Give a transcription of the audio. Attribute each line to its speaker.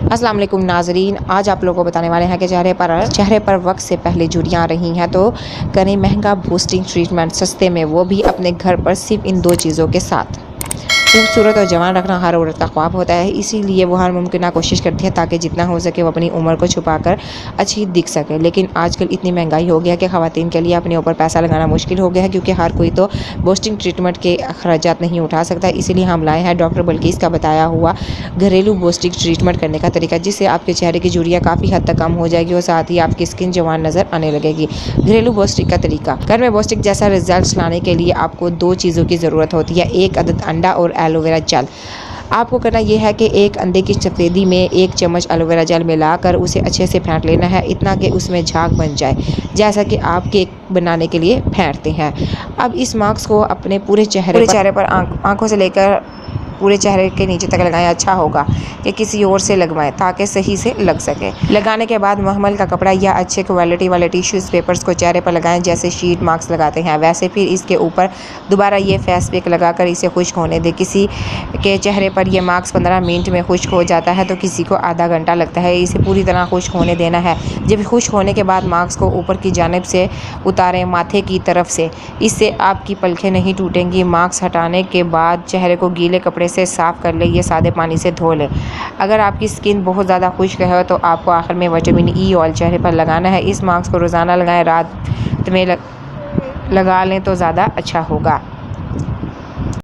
Speaker 1: अस्सलाम वालेकुम नाज़रीन, आज आप लोगों को बताने वाले हैं कि चेहरे पर वक्त से पहले झुर्रियाँ आ रही हैं तो करें महंगा बूस्टिंग ट्रीटमेंट सस्ते में, वो भी अपने घर पर सिर्फ इन दो चीज़ों के साथ। खूबसूरत और जवान रखना हर औरत का ख्वाब होता है, इसीलिए वो हर मुमकिन कोशिश करती है ताकि जितना हो सके वो अपनी उम्र को छुपाकर अच्छी दिख सके। लेकिन आजकल इतनी महंगाई हो गया है कि ख़वातीन के लिए अपने ऊपर पैसा लगाना मुश्किल हो गया है, क्योंकि हर कोई तो बूस्टिंग ट्रीटमेंट के अखराजात नहीं उठा सकता। इसीलिए हम लाए हैं डॉक्टर बल्कीस का बताया हुआ घरेलू बूस्टिंग ट्रीटमेंट करने का तरीका, जिससे आपके चेहरे की झुर्रियाँ काफ़ी हद तक कम हो जाएगी और साथ ही आपकी स्किन जवान नज़र आने लगेगी। घरेलू बूस्टिंग का तरीका। घर में बूस्टिंग जैसा रिजल्ट लाने के लिए आपको दो चीज़ों की ज़रूरत होती है, एक अदद अंडा और एलोवेरा जेल। आपको करना यह है कि एक अंडे की सफ़ेदी में एक चम्मच एलोवेरा जेल मिलाकर उसे अच्छे से फेंट लेना है, इतना कि उसमें झाग बन जाए, जैसा कि आप केक बनाने के लिए फेंटते हैं। अब इस मास्क को अपने पूरे चेहरे पर आंखों से लेकर पूरे चेहरे के नीचे तक लगाएं। अच्छा होगा कि किसी और से लगवाएं ताकि सही से लग सके। लगाने के बाद महमल का कपड़ा या अच्छे क्वालिटी वाले टिश्यूज़ पेपर्स को चेहरे पर लगाएं, जैसे शीट मास्क लगाते हैं वैसे। फिर इसके ऊपर दोबारा ये फेस पैक लगाकर इसे खुश्क होने दें। किसी के चेहरे पर यह मास्क 15 मिनट में खुश्क हो जाता है तो किसी को आधा घंटा लगता है। इसे पूरी तरह खुश्क होने देना है। जब खुश्क होने के बाद मास्क को ऊपर की जानिब से उतारें, माथे की तरफ से। इससे आपकी पलकें नहीं टूटेंगी। मास्क हटाने के बाद चेहरे को गीले कपड़े से साफ़ कर लें, ये सादे पानी से धो लें। अगर आपकी स्किन बहुत ज़्यादा खुश्क है तो आपको आखिर में विटामिन ई ऑयल चेहरे पर लगाना है। इस मास्क को रोज़ाना लगाएं, रात में लगा लें तो ज़्यादा अच्छा होगा।